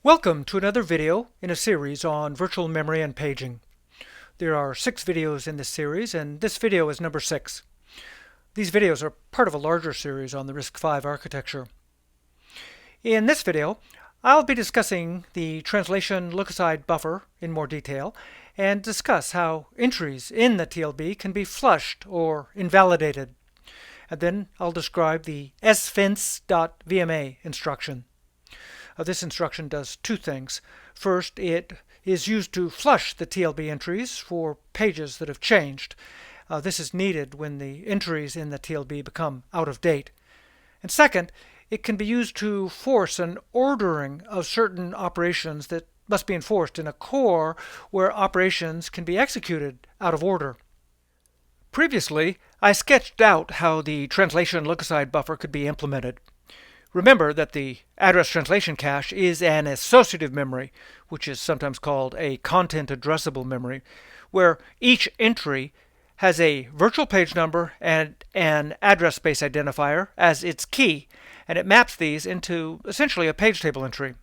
Welcome to another video in a series on virtual memory and paging. There are 6 videos in this series, and this video is number 6. These videos are part of a larger series on the Risc-V architecture. In this video, I'll be discussing the translation Lookaside buffer in more detail and discuss how entries in the TLB can be flushed or invalidated. And then I'll describe the sfence.vma instruction. This instruction does 2 things. First, it is used to flush the TLB entries for pages that have changed. This is needed when the entries in the TLB become out of date. And second, it can be used to force an ordering of certain operations that must be enforced in a core where operations can be executed out of order. Previously, I sketched out how the translation Lookaside buffer could be implemented. Remember that the address translation cache is an associative memory, which is sometimes called a content addressable memory, where each entry has a virtual page number and an address space identifier as its key, and it maps these into essentially a page table entry.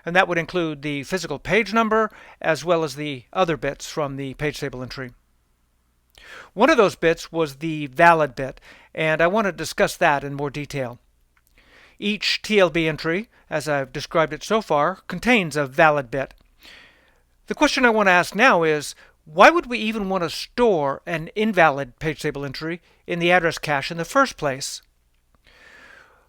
And that would include the physical page number as well as the other bits from the page table entry. One of those bits was the valid bit, and I want to discuss that in more detail. Each TLB entry, as I've described it so far, contains a valid bit. The question I want to ask now is, why would we even want to store an invalid page table entry in the address cache in the first place?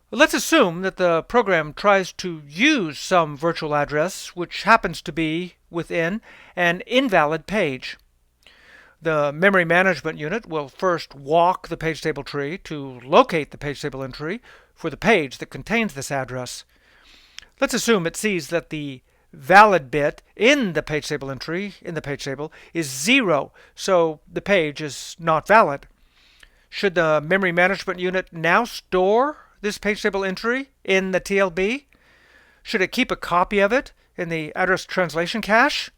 Let's assume that the program tries to use some virtual address which happens to be within an invalid page. The memory management unit will first walk the page table tree to locate the page table entry for the page that contains this address. Let's assume it sees that the valid bit in the page table entry in the page table is 0, so the page is not valid. Should the memory management unit now store this page table entry in the TLB? Should it keep a copy of it in the address translation cache?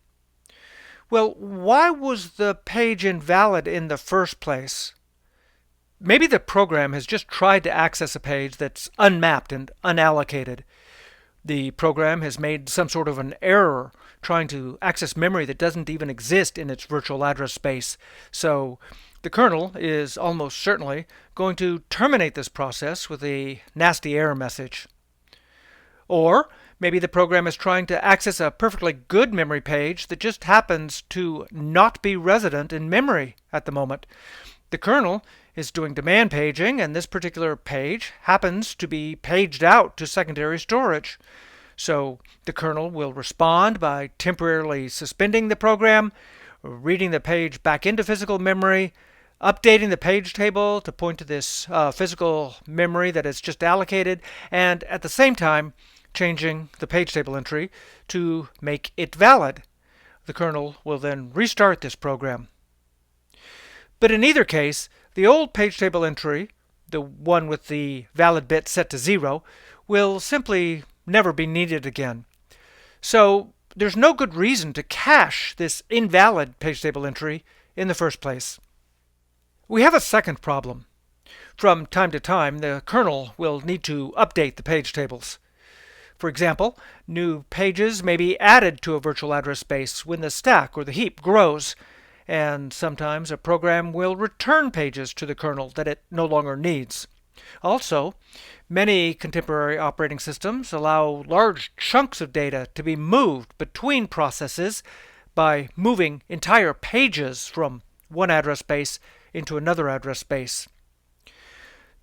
Well, why was the page invalid in the first place? Maybe the program has just tried to access a page that's unmapped and unallocated. The program has made some sort of an error trying to access memory that doesn't even exist in its virtual address space. So the kernel is almost certainly going to terminate this process with a nasty error message. Or maybe the program is trying to access a perfectly good memory page that just happens to not be resident in memory at the moment. The kernel is doing demand paging, and this particular page happens to be paged out to secondary storage. So the kernel will respond by temporarily suspending the program, reading the page back into physical memory, updating the page table to point to this physical memory that it's just allocated, and at the same time changing the page table entry to make it valid. The kernel will then restart this program. But in either case, the old page table entry, the one with the valid bit set to 0, will simply never be needed again. So there's no good reason to cache this invalid page table entry in the first place. We have a second problem. From time to time, the kernel will need to update the page tables. For example, new pages may be added to a virtual address space when the stack or the heap grows, and sometimes a program will return pages to the kernel that it no longer needs. Also, many contemporary operating systems allow large chunks of data to be moved between processes by moving entire pages from one address space into another address space.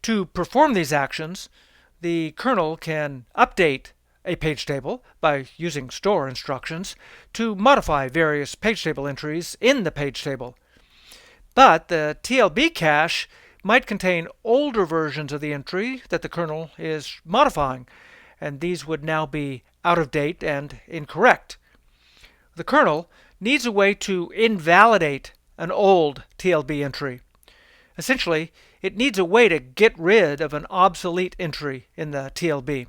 To perform these actions, the kernel can update a page table by using store instructions to modify various page table entries in the page table. But the TLB cache might contain older versions of the entry that the kernel is modifying, and these would now be out of date and incorrect. The kernel needs a way to invalidate an old TLB entry. Essentially, it needs a way to get rid of an obsolete entry in the TLB.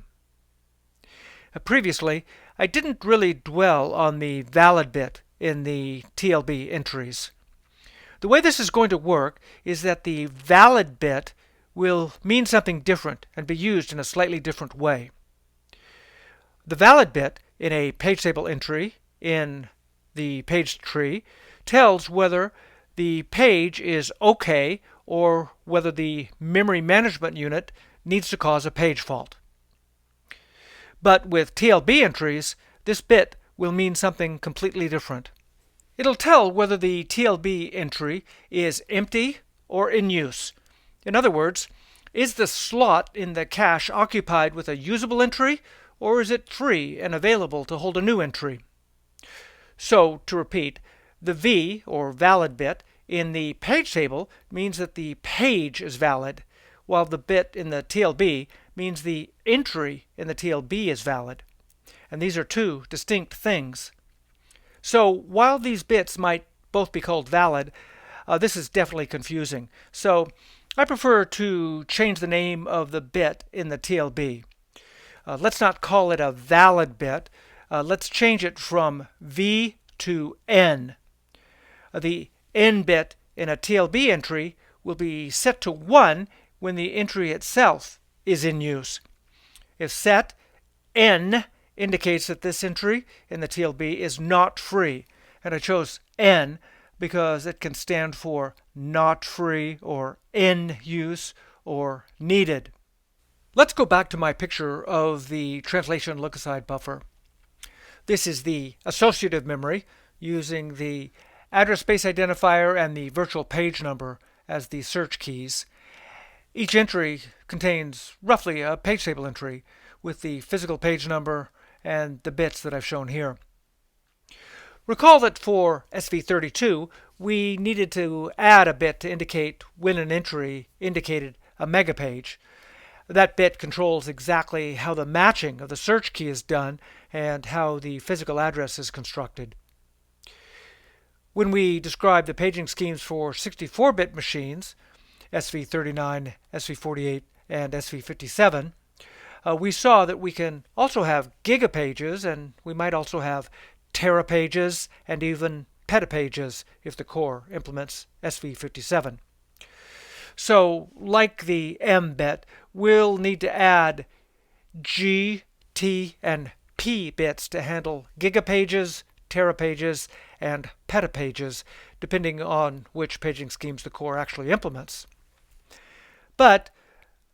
Previously, I didn't really dwell on the valid bit in the TLB entries. The way this is going to work is that the valid bit will mean something different and be used in a slightly different way. The valid bit in a page table entry in the page tree tells whether the page is OK or whether the memory management unit needs to cause a page fault. But with TLB entries, this bit will mean something completely different. It'll tell whether the TLB entry is empty or in use. In other words, is the slot in the cache occupied with a usable entry, or is it free and available to hold a new entry? So, to repeat, the V, or valid bit, in the page table means that the page is valid, while the bit in the TLB means the entry in the TLB is valid. And these are two distinct things. So while these bits might both be called valid, this is definitely confusing. So I prefer to change the name of the bit in the TLB. Let's not call it a valid bit. Let's change it from V to N. The N bit in a TLB entry will be set to 1 when the entry itself is in use. If set N indicates that this entry in the TLB is not free, and I chose N because it can stand for not free or in use or needed. Let's go back to my picture of the translation Lookaside buffer. This is the associative memory using the address space identifier and the virtual page number as the search keys. Each entry contains roughly a page table entry with the physical page number and the bits that I've shown here. Recall that for SV32, we needed to add a bit to indicate when an entry indicated a megapage. That bit controls exactly how the matching of the search key is done and how the physical address is constructed. When we describe the paging schemes for 64-bit machines, SV39, SV48, and SV57, we saw that we can also have gigapages, and we might also have terapages and even petapages if the core implements SV57. So, like the M bit, we'll need to add G, T, and P bits to handle gigapages, terapages, and petapages, depending on which paging schemes the core actually implements. But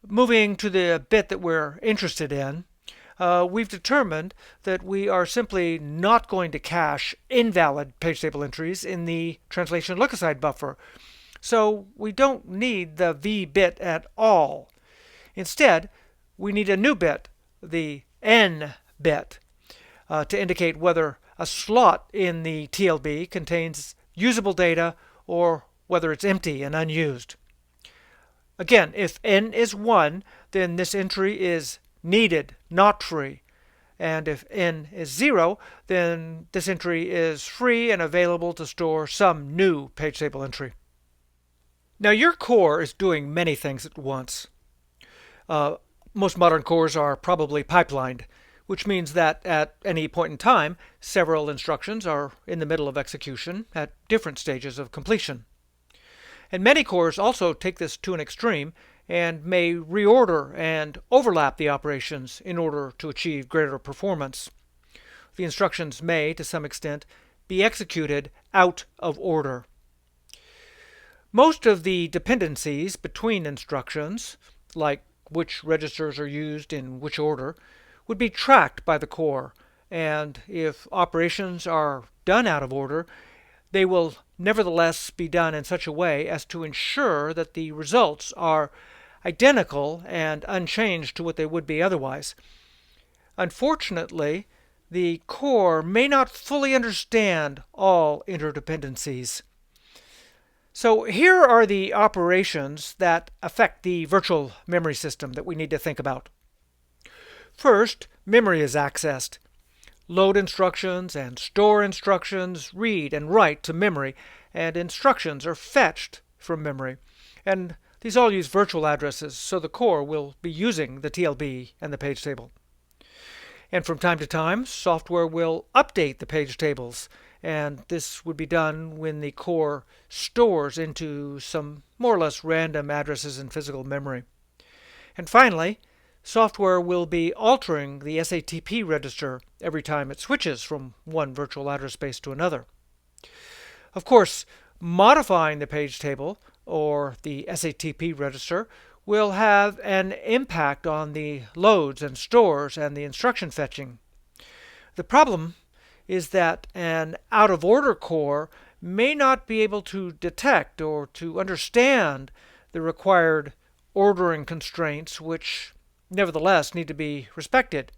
moving to the bit that we're interested in, we've determined that we are simply not going to cache invalid page table entries in the translation Lookaside buffer. So we don't need the V bit at all. Instead, we need a new bit, the N bit, to indicate whether a slot in the TLB contains usable data or whether it's empty and unused. Again, if N is 1, then this entry is needed, not free. And if N is 0, then this entry is free and available to store some new page table entry. Now your core is doing many things at once. Most modern cores are probably pipelined, which means that at any point in time, several instructions are in the middle of execution at different stages of completion. And many cores also take this to an extreme and may reorder and overlap the operations in order to achieve greater performance. The instructions may, to some extent, be executed out of order. Most of the dependencies between instructions, like which registers are used in which order, would be tracked by the core, and if operations are done out of order, they will nevertheless be done in such a way as to ensure that the results are identical and unchanged to what they would be otherwise. Unfortunately, the core may not fully understand all interdependencies. So here are the operations that affect the virtual memory system that we need to think about. First, memory is accessed. Load instructions and store instructions read and write to memory, and instructions are fetched from memory. And these all use virtual addresses, so the core will be using the TLB and the page table. And from time to time, software will update the page tables, and this would be done when the core stores into some more or less random addresses in physical memory. And finally, software will be altering the SATP register every time it switches from one virtual address space to another. Of course, modifying the page table or the SATP register will have an impact on the loads and stores and the instruction fetching. The problem is that an out-of-order core may not be able to detect or to understand the required ordering constraints, which nevertheless need to be respected.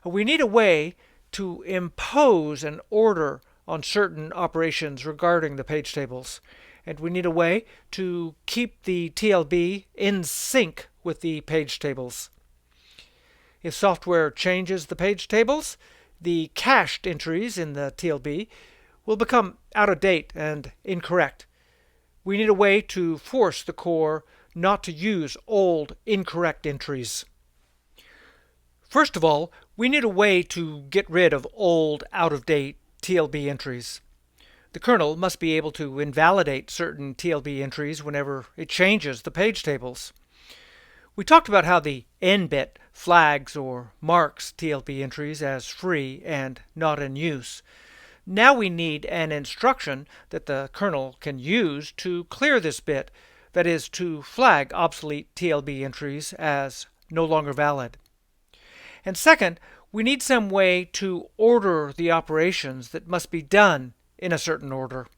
We need a way to impose an order on certain operations regarding the page tables, and we need a way to keep the TLB in sync with the page tables. If software changes the page tables, the cached entries in the TLB will become out of date and incorrect. We need a way to force the core not to use old, incorrect entries. First of all, we need a way to get rid of old, out-of-date TLB entries. The kernel must be able to invalidate certain TLB entries whenever it changes the page tables. We talked about how the N-bit flags or marks TLB entries as free and not in use. Now we need an instruction that the kernel can use to clear this bit, that is, to flag obsolete TLB entries as no longer valid. And second, we need some way to order the operations that must be done in a certain order.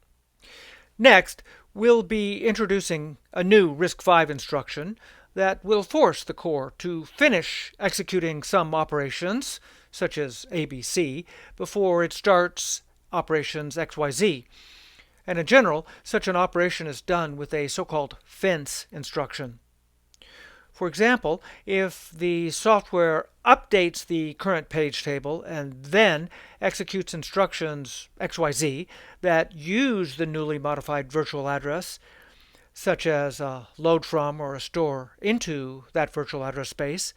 Next, we'll be introducing a new Risc-V instruction that will force the core to finish executing some operations, such as ABC, before it starts operations XYZ. And in general, such an operation is done with a so-called fence instruction. For example, if the software updates the current page table and then executes instructions XYZ that use the newly modified virtual address, such as a load from or a store into that virtual address space,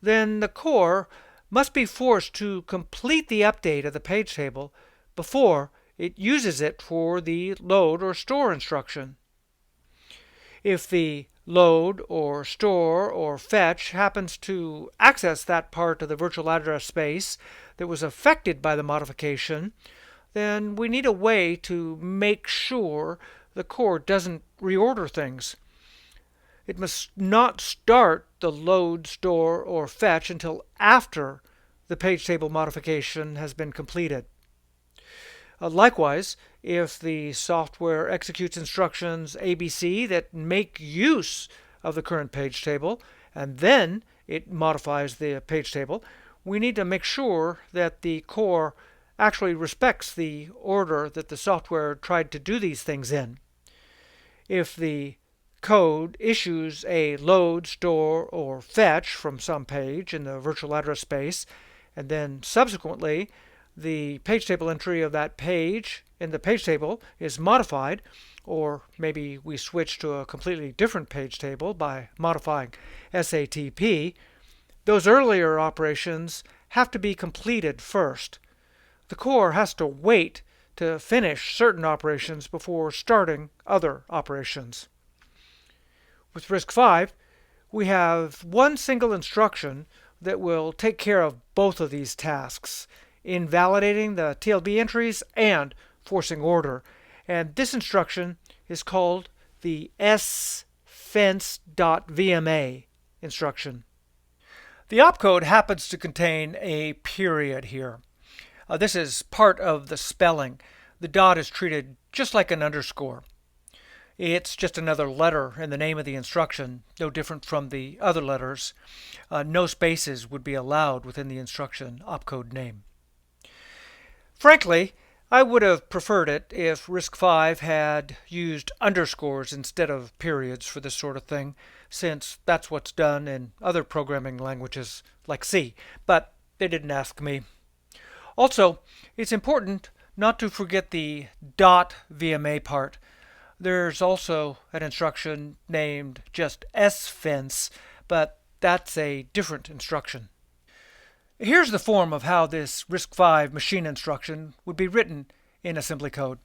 then the core must be forced to complete the update of the page table before it uses it for the load or store instruction. If the load or store or fetch happens to access that part of the virtual address space that was affected by the modification, then we need a way to make sure the core doesn't reorder things. It must not start the load, store, or fetch until after the page table modification has been completed. Likewise, if the software executes instructions ABC that make use of the current page table, and then it modifies the page table, we need to make sure that the core actually respects the order that the software tried to do these things in. If the code issues a load, store, or fetch from some page in the virtual address space, and then subsequently the page table entry of that page in the page table is modified, or maybe we switch to a completely different page table by modifying SATP, those earlier operations have to be completed first. The core has to wait to finish certain operations before starting other operations. With Risc-V, we have one single instruction that will take care of both of these tasks, invalidating the TLB entries and forcing order. And this instruction is called the sfence.vma instruction. The opcode happens to contain a period here. This is part of the spelling. The dot is treated just like an underscore. It's just another letter in the name of the instruction, no different from the other letters. No spaces would be allowed within the instruction opcode name. Frankly, I would have preferred it if Risc-V had used underscores instead of periods for this sort of thing, since that's what's done in other programming languages like C, but they didn't ask me. Also, it's important not to forget the .vma part. There's also an instruction named just sfence, but that's a different instruction. Here's the form of how this Risc-V machine instruction would be written in assembly code.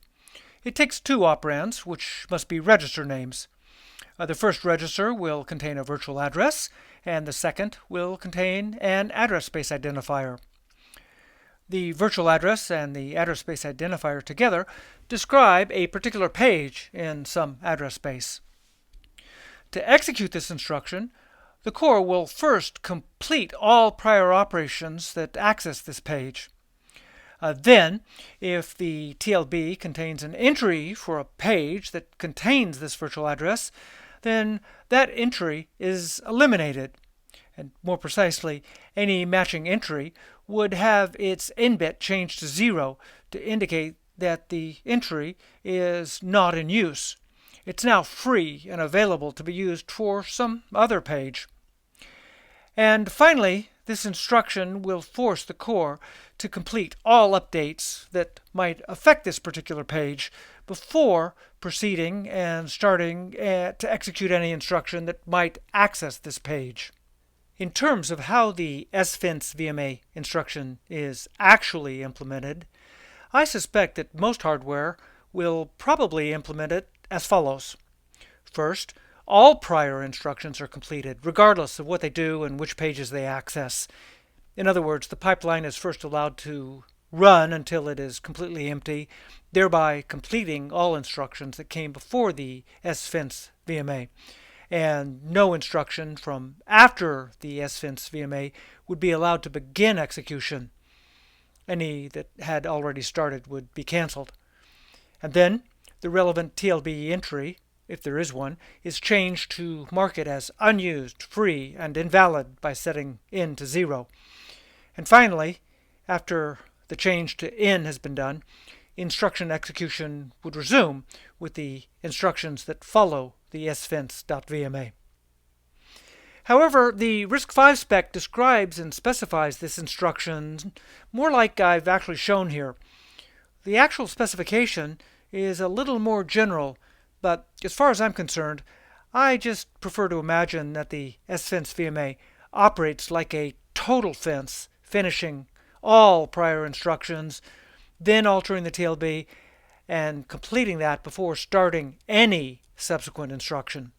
It takes two operands, which must be register names. The first register will contain a virtual address, and the second will contain an address space identifier. The virtual address and the address space identifier together describe a particular page in some address space. To execute this instruction, the core will first complete all prior operations that access this page. Then, if the TLB contains an entry for a page that contains this virtual address, then that entry is eliminated. And more precisely, any matching entry would have its end bit changed to 0 to indicate that the entry is not in use. It's now free and available to be used for some other page. And finally, this instruction will force the core to complete all updates that might affect this particular page before proceeding and starting to execute any instruction that might access this page. In terms of how the sfence.vma instruction is actually implemented, I suspect that most hardware will probably implement it as follows. First, all prior instructions are completed, regardless of what they do and which pages they access. In other words, the pipeline is first allowed to run until it is completely empty, thereby completing all instructions that came before the sfence.vma. And no instruction from after the sfence.vma would be allowed to begin execution. Any that had already started would be canceled. And then the relevant TLB entry, if there is one, is changed to mark it as unused, free, and invalid by setting in to 0. And finally, after the change to in has been done, instruction execution would resume with the instructions that follow the sfence.vma. However, the Risc-V spec describes and specifies this instruction more like I've actually shown here. The actual specification is a little more general, but as far as I'm concerned, I just prefer to imagine that the sfence.vma operates like a total fence, finishing all prior instructions, then altering the TLB, and completing that before starting any subsequent instruction.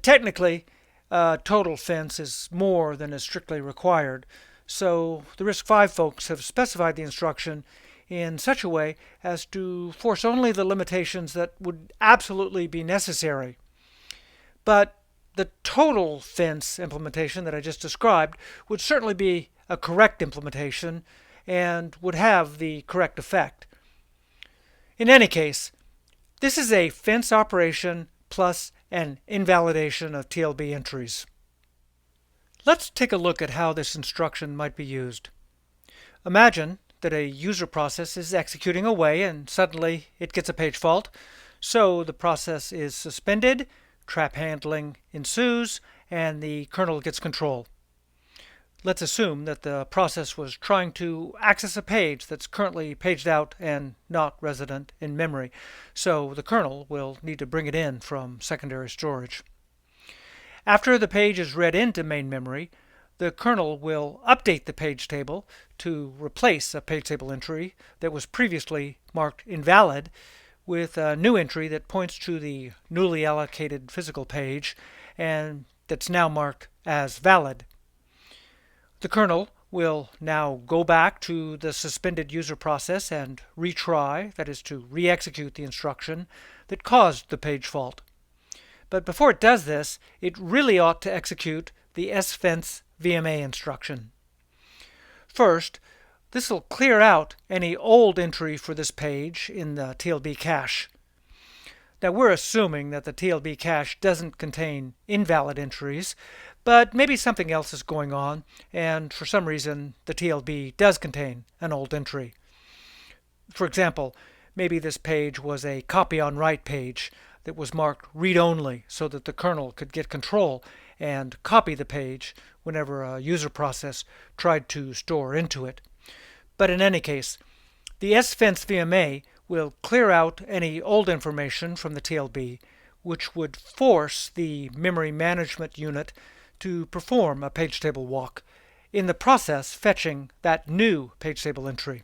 Technically, total fence is more than is strictly required, so the Risc-V folks have specified the instruction in such a way as to force only the limitations that would absolutely be necessary. But the total fence implementation that I just described would certainly be a correct implementation and would have the correct effect. In any case, this is a fence operation plus an invalidation of TLB entries. Let's take a look at how this instruction might be used. Imagine that a user process is executing away and suddenly it gets a page fault, so the process is suspended, trap handling ensues, and the kernel gets control. Let's assume that the process was trying to access a page that's currently paged out and not resident in memory, so the kernel will need to bring it in from secondary storage. After the page is read into main memory, the kernel will update the page table to replace a page table entry that was previously marked invalid with a new entry that points to the newly allocated physical page and that's now marked as valid. The kernel will now go back to the suspended user process and retry, that is to re-execute the instruction that caused the page fault. But before it does this, it really ought to execute the sfence.vma instruction. First, this will clear out any old entry for this page in the TLB cache. Now we're assuming that the TLB cache doesn't contain invalid entries, but maybe something else is going on, and for some reason the TLB does contain an old entry. For example, maybe this page was a copy on write page that was marked read-only so that the kernel could get control and copy the page whenever a user process tried to store into it. But in any case, the sfence.vma will clear out any old information from the TLB, which would force the memory management unit to perform a page table walk, in the process fetching that new page table entry.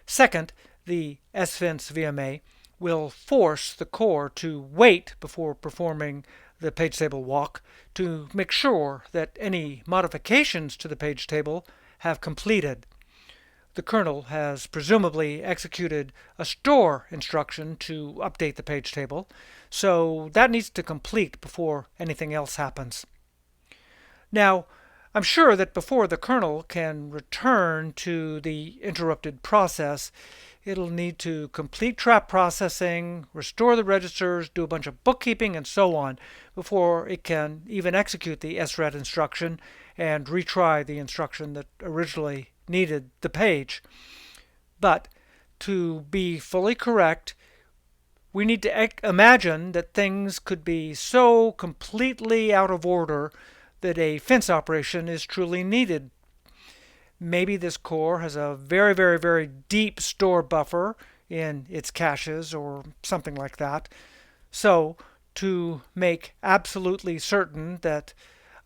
Second, the sfence.vma will force the core to wait before performing the page table walk to make sure that any modifications to the page table have completed. The kernel has presumably executed a store instruction to update the page table, so that needs to complete before anything else happens. Now, I'm sure that before the kernel can return to the interrupted process, it'll need to complete trap processing, restore the registers, do a bunch of bookkeeping, and so on before it can even execute the SRET instruction and retry the instruction that originally needed the page. But to be fully correct, we need to imagine that things could be so completely out of order that a fence operation is truly needed. Maybe this core has a very, very, very deep store buffer in its caches or something like that. So, to make absolutely certain that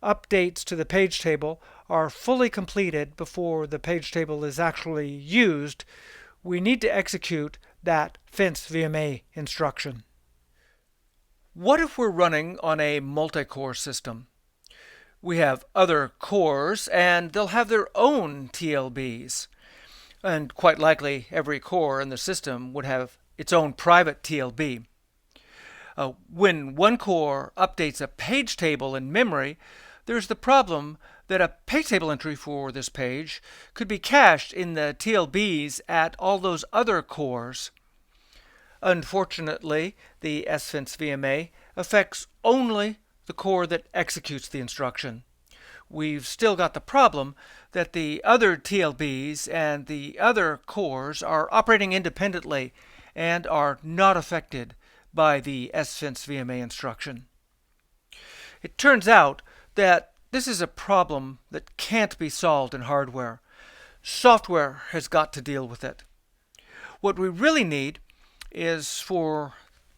updates to the page table are fully completed before the page table is actually used, we need to execute that sfence.vma instruction. What if we're running on a multi-core system? We have other cores, and they'll have their own TLBs. And quite likely, every core in the system would have its own private TLB. When one core updates a page table in memory, there's the problem that a page table entry for this page could be cached in the TLBs at all those other cores. Unfortunately, the sfence.vma affects only the core that executes the instruction. We've still got the problem that the other TLBs and the other cores are operating independently and are not affected by the sfence.vma instruction. It turns out that this is a problem that can't be solved in hardware. Software has got to deal with it. What we really need is for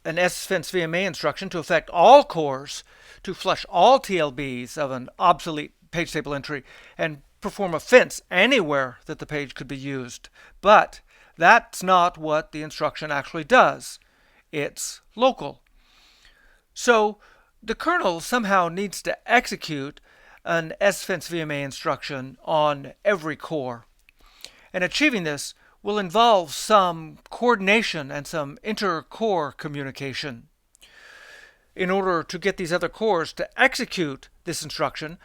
an sfence.vma instruction to affect all cores, to flush all TLBs of an obsolete page table entry, and perform a fence anywhere that the page could be used. But that's not what the instruction actually does. It's local. So the kernel somehow needs to execute an sfence.vma instruction on every core. And achieving this will involve some coordination and some inter-core communication. In order to get these other cores to execute this instruction,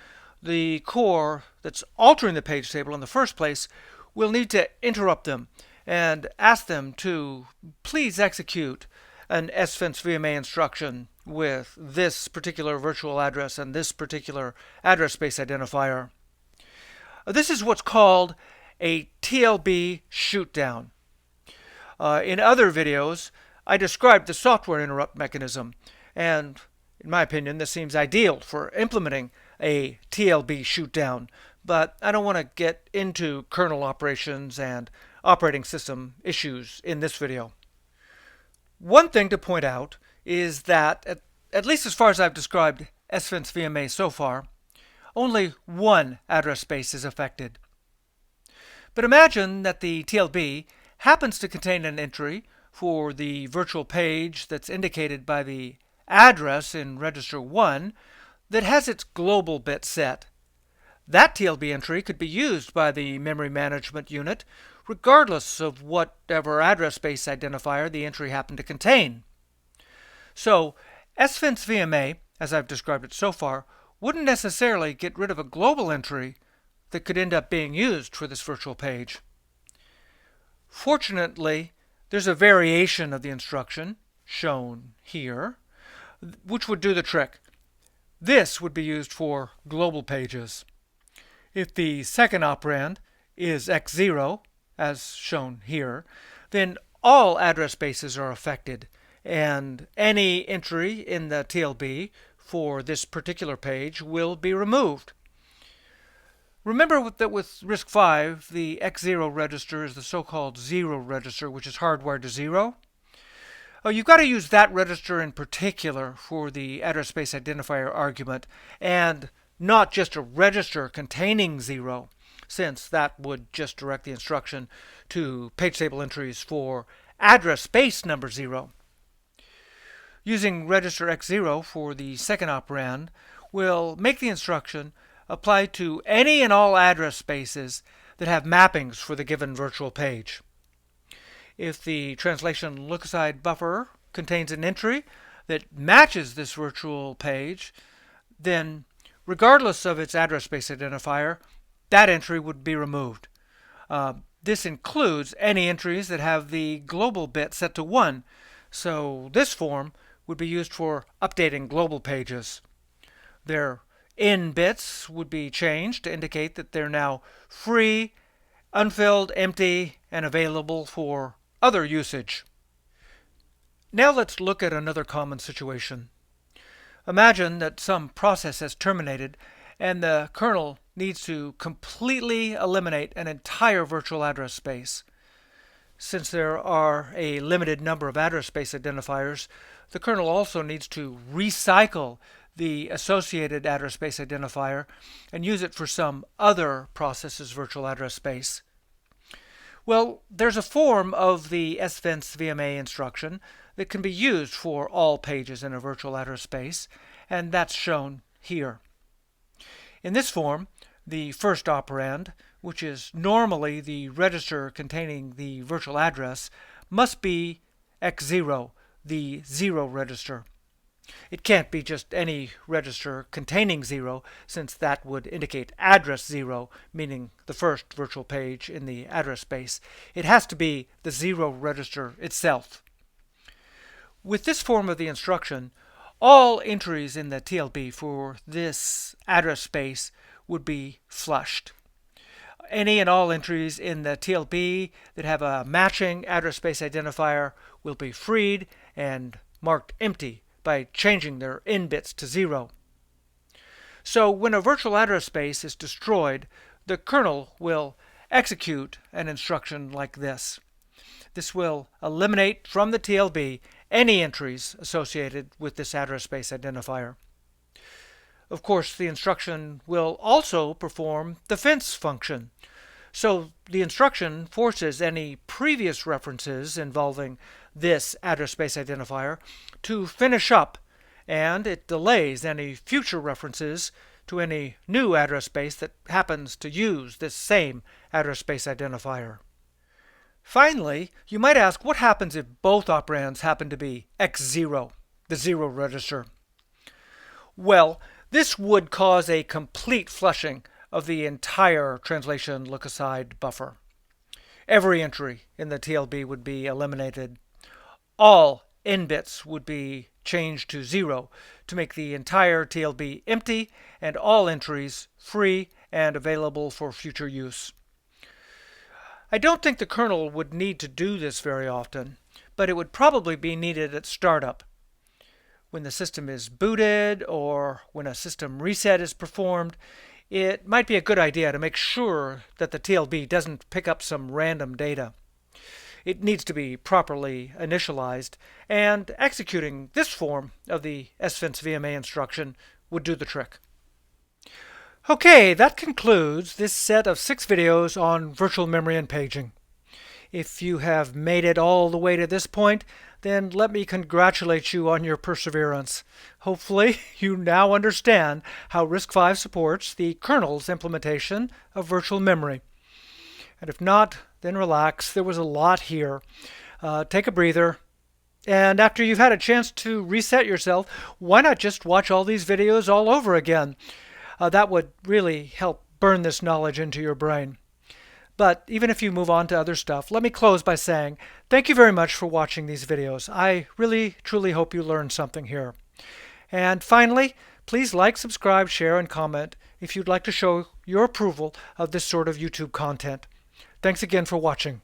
the core that's altering the page table in the first place will need to interrupt them and ask them to please execute an sfence.vma instruction with this particular virtual address and this particular address space identifier. This is what's called a TLB shootdown. In other videos, I described the software interrupt mechanism, and in my opinion, this seems ideal for implementing a TLB shootdown, but I don't want to get into kernel operations and operating system issues in this video. One thing to point out is that, at least as far as I've described sfence.vma so far, only one address space is affected. But imagine that the TLB happens to contain an entry for the virtual page that's indicated by the address in register 1 that has its global bit set. That TLB entry could be used by the memory management unit regardless of whatever address space identifier the entry happened to contain. So sfence.vma, as I've described it so far, wouldn't necessarily get rid of a global entry that could end up being used for this virtual page. Fortunately, there's a variation of the instruction, shown here, which would do the trick. This would be used for global pages. If the second operand is x0, as shown here, then all address spaces are affected, and any entry in the TLB for this particular page will be removed. Remember that with Risc-V, the x0 register is the so-called 0 register, which is hardwired to 0. You've got to use that register in particular for the address space identifier argument, and not just a register containing 0, since that would just direct the instruction to page table entries for address space number 0. Using register X0 for the second operand will make the instruction apply to any and all address spaces that have mappings for the given virtual page. If the translation Lookaside buffer contains an entry that matches this virtual page, then regardless of its address space identifier, that entry would be removed. This includes any entries that have the global bit set to 1, so this form would be used for updating global pages. Their in bits would be changed to indicate that they're now free, unfilled, empty, and available for other usage. Now let's look at another common situation. Imagine that some process has terminated and the kernel needs to completely eliminate an entire virtual address space. Since there are a limited number of address space identifiers, the kernel also needs to recycle the associated address space identifier and use it for some other process's virtual address space. Well, there's a form of the sfence.vma instruction that can be used for all pages in a virtual address space, and that's shown here. In this form, the first operand, which is normally the register containing the virtual address, must be X0, the 0 register. It can't be just any register containing 0, since that would indicate address 0, meaning the first virtual page in the address space. It has to be the 0 register itself. With this form of the instruction, all entries in the TLB for this address space would be flushed. Any and all entries in the TLB that have a matching address space identifier will be freed and marked empty by changing their in bits to 0. So when a virtual address space is destroyed, the kernel will execute an instruction like this. This will eliminate from the TLB any entries associated with this address space identifier. Of course, the instruction will also perform the fence function. So the instruction forces any previous references involving this address space identifier to finish up, and it delays any future references to any new address space that happens to use this same address space identifier. Finally, you might ask what happens if both operands happen to be X0, the 0 register. Well, this would cause a complete flushing of the entire translation Lookaside buffer. Every entry in the TLB would be eliminated. All in bits would be changed to 0 to make the entire TLB empty and all entries free and available for future use. I don't think the kernel would need to do this very often, but it would probably be needed at startup. When the system is booted or when a system reset is performed, it might be a good idea to make sure that the TLB doesn't pick up some random data. It needs to be properly initialized, and executing this form of the sfence.vma instruction would do the trick. Okay, that concludes this set of 6 videos on virtual memory and paging. If you have made it all the way to this point, then let me congratulate you on your perseverance. Hopefully, you now understand how Risc-V supports the kernel's implementation of virtual memory. And if not, then relax. There was a lot here. Take a breather. And after you've had a chance to reset yourself, why not just watch all these videos all over again? That would really help burn this knowledge into your brain. But even if you move on to other stuff, let me close by saying thank you very much for watching these videos. I really, truly hope you learned something here. And finally, please like, subscribe, share, and comment if you'd like to show your approval of this sort of YouTube content. Thanks again for watching.